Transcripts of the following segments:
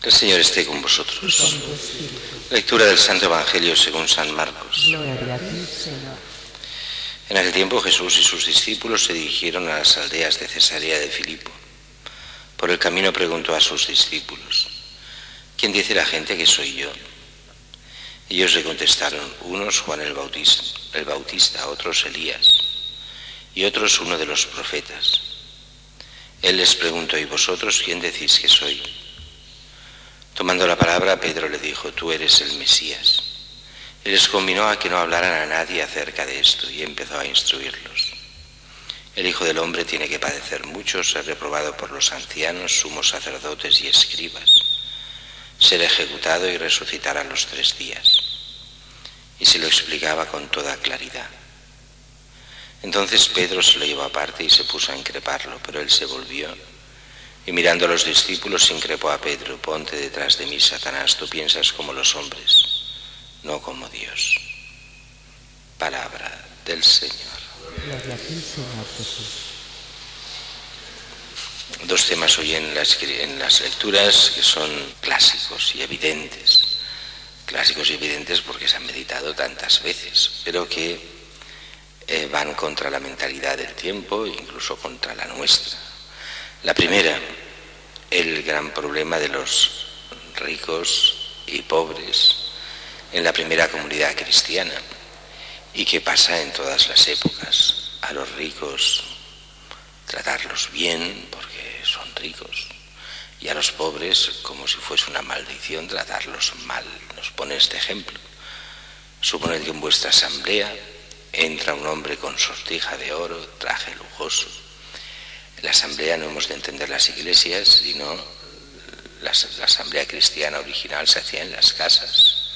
El Señor esté con vosotros. Lectura del Santo Evangelio según San Marcos. Gloria a ti, Señor. En aquel tiempo Jesús y sus discípulos se dirigieron a las aldeas de Cesarea de Filipo. Por el camino preguntó a sus discípulos: ¿quién dice la gente que soy yo? Ellos le contestaron: unos Juan el Bautista, otros Elías, y otros uno de los profetas. Él les preguntó: ¿y vosotros quién decís que soy? Tomando la palabra, Pedro le dijo: tú eres el Mesías. Y les conminó a que no hablaran a nadie acerca de esto, y empezó a instruirlos. El Hijo del Hombre tiene que padecer mucho, ser reprobado por los ancianos, sumos sacerdotes y escribas, ser ejecutado y resucitar a los 3 días. Y se lo explicaba con toda claridad. Entonces Pedro se lo llevó aparte y se puso a increparlo, pero él se volvió y mirando a los discípulos increpó a Pedro: ponte detrás de mí, Satanás, tú piensas como los hombres, no como Dios. Palabra del Señor. Gloria a ti, Señor Jesús. 2 temas hoy en las lecturas que son clásicos y evidentes. Clásicos y evidentes porque se han meditado tantas veces, pero que van contra la mentalidad del tiempo e incluso contra la nuestra. La primera, el gran problema de los ricos y pobres en la primera comunidad cristiana, y que pasa en todas las épocas. A los ricos tratarlos bien porque son ricos, y a los pobres, como si fuese una maldición, tratarlos mal. Nos pone este ejemplo: suponed que en vuestra asamblea entra un hombre con sortija de oro, traje lujoso. En la asamblea no hemos de entender las iglesias, sino la asamblea cristiana original se hacía en las casas,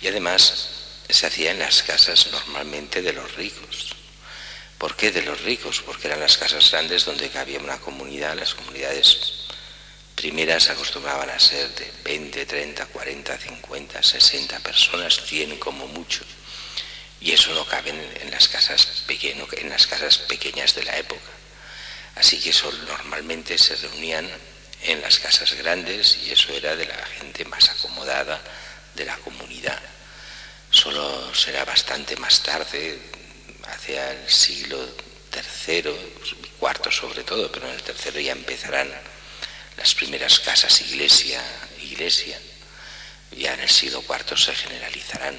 y además se hacía en las casas normalmente de los ricos. ¿Por qué de los ricos? Porque eran las casas grandes donde cabía una comunidad. Las comunidades primeras acostumbraban a ser de 20, 30, 40, 50, 60 personas, 100 como mucho. Y eso no cabe en las casas pequeñas de la época. Así que eso normalmente se reunían en las casas grandes, y eso era de la gente más acomodada de la comunidad. Solo será bastante más tarde, hacia el siglo III, IV sobre todo, pero en el III ya empezarán las primeras casas iglesia, ya en el siglo IV se generalizarán.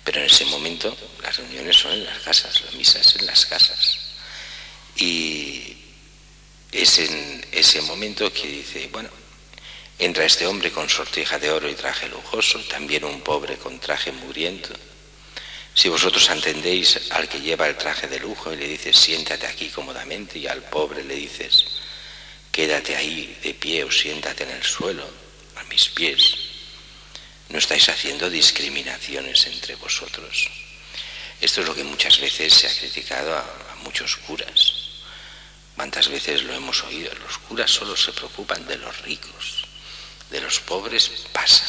Pero en ese momento las reuniones son en las casas, la misa es en las casas. Y es en ese momento que dice: bueno, entra este hombre con sortija de oro y traje lujoso, también un pobre con traje mugriento. Si vosotros atendéis al que lleva el traje de lujo y le dices: siéntate aquí cómodamente, y al pobre le dices: quédate ahí de pie o siéntate en el suelo, a mis pies, no estáis haciendo discriminaciones entre vosotros. Esto es lo que muchas veces se ha criticado a muchos curas. ¿Cuántas veces lo hemos oído? Los curas solo se preocupan de los ricos, de los pobres pasan.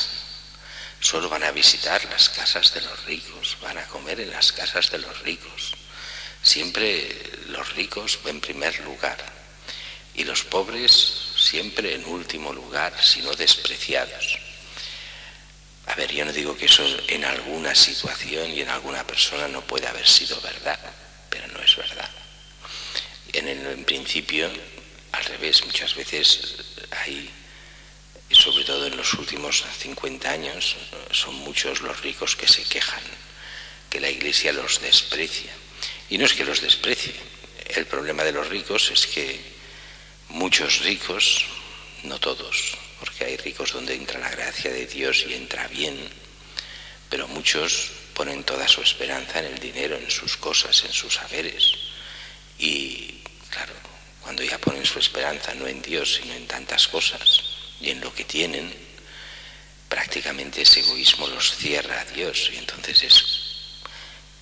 Solo van a visitar las casas de los ricos, van a comer en las casas de los ricos. Siempre los ricos en primer lugar, y los pobres siempre en último lugar, sino despreciados. A ver, yo no digo que eso en alguna situación y en alguna persona no puede haber sido verdad, pero no es verdad. En principio, al revés, muchas veces hay, y sobre todo en los últimos 50 años, son muchos los ricos que se quejan, que la Iglesia los desprecia. Y no es que los desprecie, el problema de los ricos es que muchos ricos, no todos, porque hay ricos donde entra la gracia de Dios y entra bien, pero muchos ponen toda su esperanza en el dinero, en sus cosas, en sus haberes. Y claro, cuando ya ponen su esperanza no en Dios, sino en tantas cosas y en lo que tienen, prácticamente ese egoísmo los cierra a Dios. Y entonces es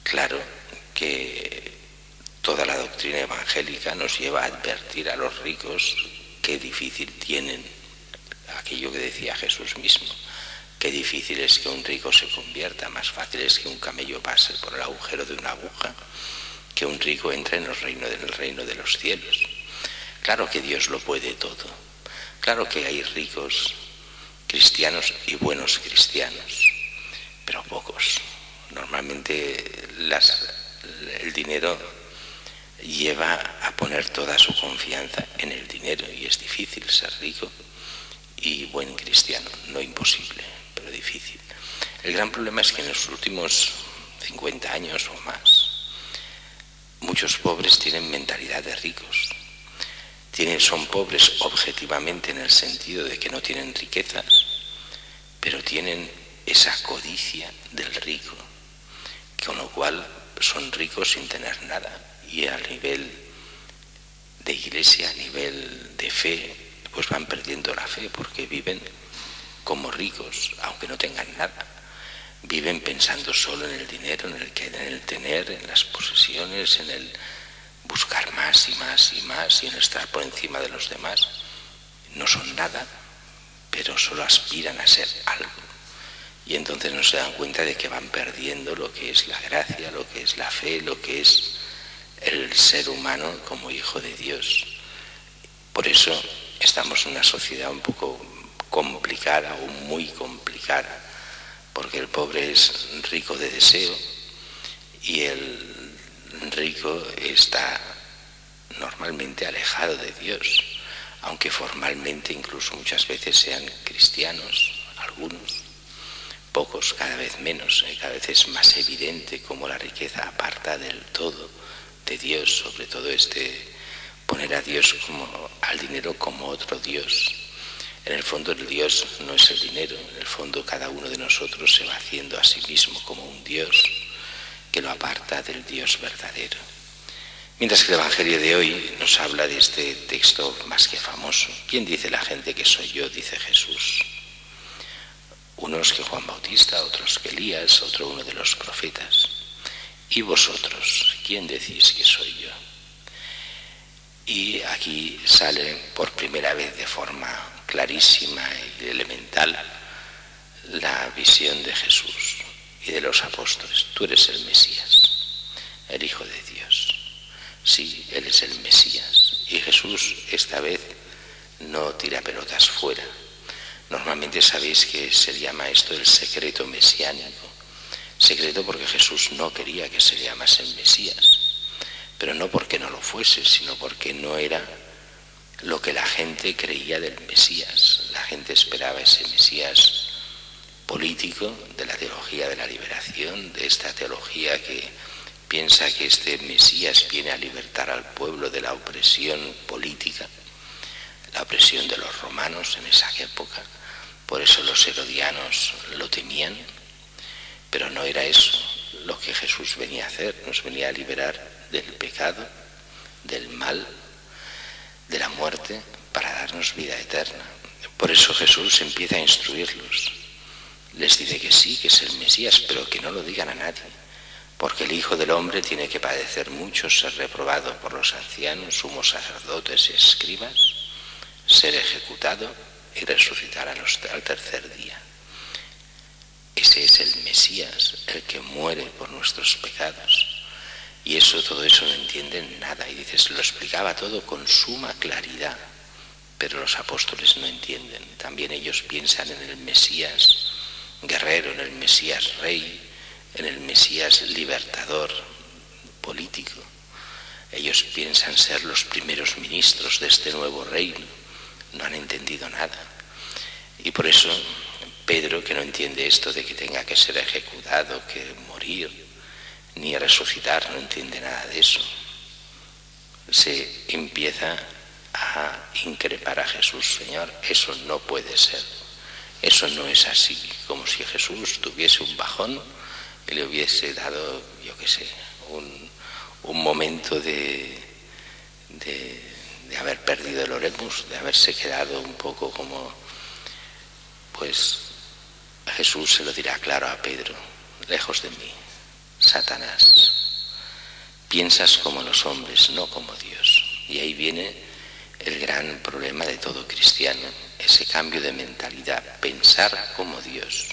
claro que toda la doctrina evangélica nos lleva a advertir a los ricos qué difícil tienen, aquello que decía Jesús mismo: qué difícil es que un rico se convierta, más fácil es que un camello pase por el agujero de una aguja, que un rico entre en el reino de los cielos. Claro que Dios lo puede todo. Claro que hay ricos cristianos y buenos cristianos, pero pocos. Normalmente el dinero lleva a poner toda su confianza en el dinero y es difícil ser rico y buen cristiano. No imposible, pero difícil. El gran problema es que en los últimos 50 años o más, muchos pobres tienen mentalidad de ricos. Son pobres objetivamente en el sentido de que no tienen riquezas, pero tienen esa codicia del rico, con lo cual son ricos sin tener nada, y a nivel de iglesia, a nivel de fe, pues van perdiendo la fe porque viven como ricos, aunque no tengan nada. Viven pensando solo en el dinero, en el tener, en las posesiones, en el buscar más y más y más y en estar por encima de los demás. No son nada, pero solo aspiran a ser algo. Y entonces no se dan cuenta de que van perdiendo lo que es la gracia, lo que es la fe, lo que es el ser humano como hijo de Dios. Por eso estamos en una sociedad un poco complicada o muy complicada, porque el pobre es rico de deseo y el rico está normalmente alejado de Dios, aunque formalmente incluso muchas veces sean cristianos, algunos, pocos, cada vez menos, cada vez es más evidente cómo la riqueza aparta del todo de Dios, sobre todo poner a Dios al dinero como otro Dios. En el fondo el Dios no es el dinero, en el fondo cada uno de nosotros se va haciendo a sí mismo como un Dios que lo aparta del Dios verdadero. Mientras que el Evangelio de hoy nos habla de este texto más que famoso. ¿Quién dice la gente que soy yo?, dice Jesús. Unos que Juan Bautista, otros que Elías, otro uno de los profetas. ¿Y vosotros? ¿Quién decís que soy yo? Y aquí sale por primera vez de forma clarísima y elemental la visión de Jesús y de los apóstoles. Tú eres el Mesías, el Hijo de Dios. Sí, Él es el Mesías. Y Jesús esta vez no tira pelotas fuera. Normalmente sabéis que se llama esto el secreto mesiánico. Secreto porque Jesús no quería que se llamase el Mesías, pero no porque no lo fuese, sino porque no era lo que la gente creía del Mesías. La gente esperaba ese Mesías político de la teología de la liberación, de esta teología que piensa que este Mesías viene a libertar al pueblo de la opresión política, la opresión de los romanos en esa época. Por eso los herodianos lo temían, pero no era eso lo que Jesús venía a hacer. Nos venía a liberar del pecado, del mal, de la muerte, para darnos vida eterna. Por eso Jesús empieza a instruirlos. Les dice que sí, que es el Mesías, pero que no lo digan a nadie, porque el Hijo del Hombre tiene que padecer mucho, ser reprobado por los ancianos, sumos sacerdotes y escribas, ser ejecutado y resucitar al tercer día. Ese es el Mesías, el que muere por nuestros pecados. Y todo eso no entienden nada. Y dices, lo explicaba todo con suma claridad, pero los apóstoles no entienden. También ellos piensan en el Mesías guerrero, en el Mesías rey, en el Mesías libertador político. Ellos piensan ser los primeros ministros de este nuevo reino. No han entendido nada. Y por eso Pedro, que no entiende esto de que tenga que ser ejecutado, que morir, ni resucitar, no entiende nada de eso, se empieza a increpar a Jesús. Señor, eso no puede ser, eso no es así, como si Jesús tuviese un bajón y le hubiese dado, yo qué sé, un momento de haber perdido el oremus, de haberse quedado un poco como, pues Jesús se lo dirá claro a Pedro: lejos de mí, Satanás, piensas como los hombres, no como Dios. Y ahí viene el gran problema de todo cristiano, ese cambio de mentalidad, pensar como Dios,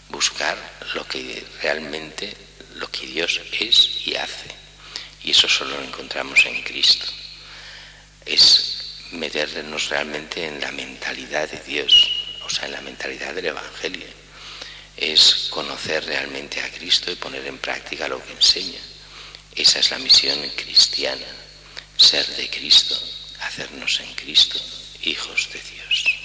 buscar lo que realmente, lo que Dios es y hace. Y eso solo lo encontramos en Cristo. Es meternos realmente en la mentalidad de Dios, o sea, en la mentalidad del Evangelio. Es conocer realmente a Cristo y poner en práctica lo que enseña. Esa es la misión cristiana, ser de Cristo, hacernos en Cristo hijos de Dios.